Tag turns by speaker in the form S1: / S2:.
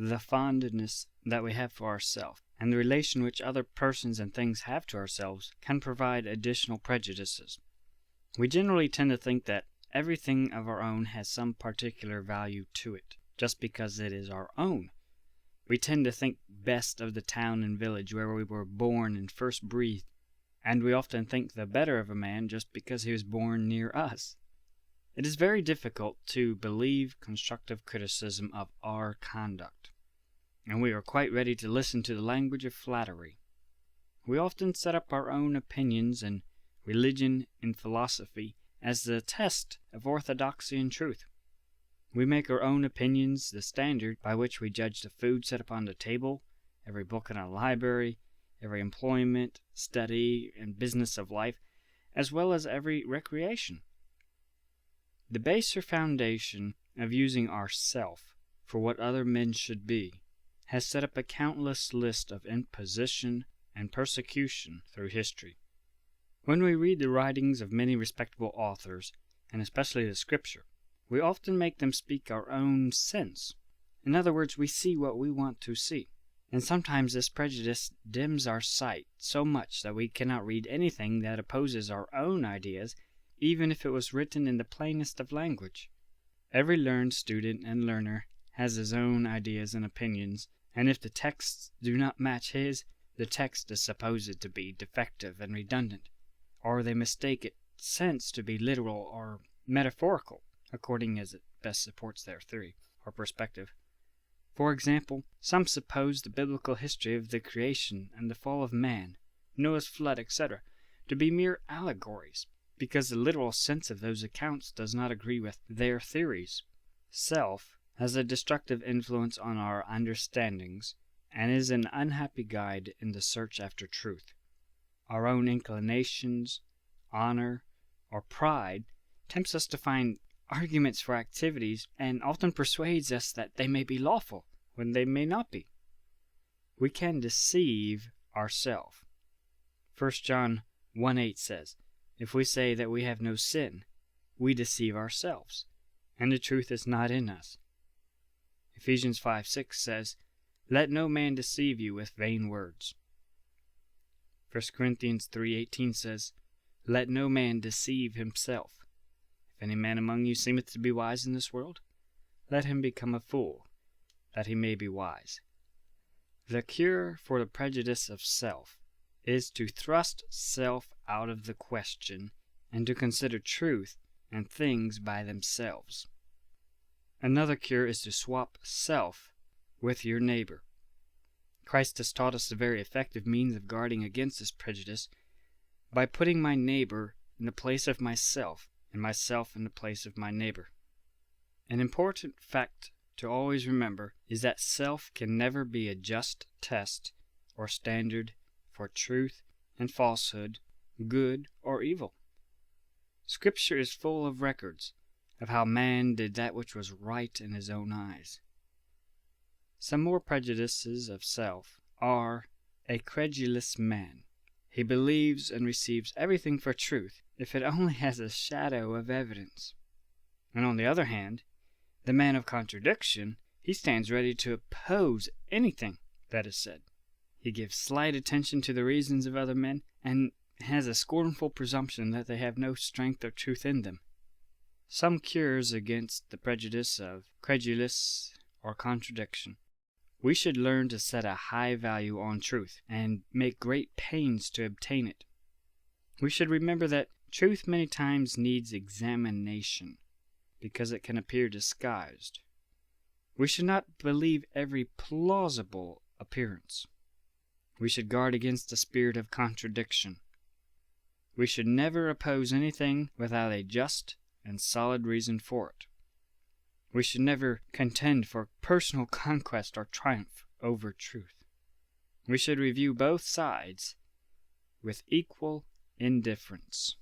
S1: the fondness that we have for ourselves, and the relation which other persons and things have to ourselves can provide additional prejudices. We generally tend to think that everything of our own has some particular value to it, just because it is our own. We tend to think best of the town and village where we were born and first breathed, and we often think the better of a man just because he was born near us. It is very difficult to believe constructive criticism of our conduct, and we are quite ready to listen to the language of flattery. We often set up our own opinions in religion and philosophy as the test of orthodoxy and truth. We make our own opinions the standard by which we judge the food set upon the table, every book in our library, every employment, study, and business of life, as well as every recreation. The baser foundation of using ourself for what other men should be has set up a countless list of imposition and persecution through history. When we read the writings of many respectable authors, and especially the Scripture, we often make them speak our own sense. In other words, we see what we want to see. And sometimes this prejudice dims our sight so much that we cannot read anything that opposes our own ideas, even if it was written in the plainest of language. Every learned student and learner has his own ideas and opinions, and if the texts do not match his, the text is supposed to be defective and redundant, or they mistake its sense to be literal or metaphorical, according as it best supports their theory or perspective. For example, some suppose the biblical history of the creation and the fall of man, Noah's flood, etc., to be mere allegories, because the literal sense of those accounts does not agree with their theories. Self has a destructive influence on our understandings, and is an unhappy guide in the search after truth. Our own inclinations, honor, or pride tempts us to find arguments for activities, and often persuades us that they may be lawful when they may not be. We can deceive ourselves. 1 John 1:8 says, "If we say that we have no sin, we deceive ourselves, and the truth is not in us." Ephesians 5:6 says, "Let no man deceive you with vain words." 1 Corinthians 3:18 says, "Let no man deceive himself. If any man among you seemeth to be wise in this world, let him become a fool, that he may be wise." The cure for the prejudice of self is to thrust self out of the question and to consider truth and things by themselves. Another cure is to swap self with your neighbor. Christ has taught us a very effective means of guarding against this prejudice by putting my neighbor in the place of myself, and myself in the place of my neighbor. An important fact to always remember is that self can never be a just test or standard for truth and falsehood, good or evil. Scripture is full of records of how man did that which was right in his own eyes. Some more prejudices of self are a credulous man. He believes and receives everything for truth if it only has a shadow of evidence. And on the other hand, the man of contradiction, he stands ready to oppose anything that is said. He gives slight attention to the reasons of other men, and has a scornful presumption that they have no strength or truth in them. Some cures against the prejudice of credulous or contradiction. We should learn to set a high value on truth, and make great pains to obtain it. We should remember that truth many times needs examination, because it can appear disguised. We should not believe every plausible appearance. We should guard against the spirit of contradiction. We should never oppose anything without a just and solid reason for it. We should never contend for personal conquest or triumph over truth. We should review both sides with equal indifference.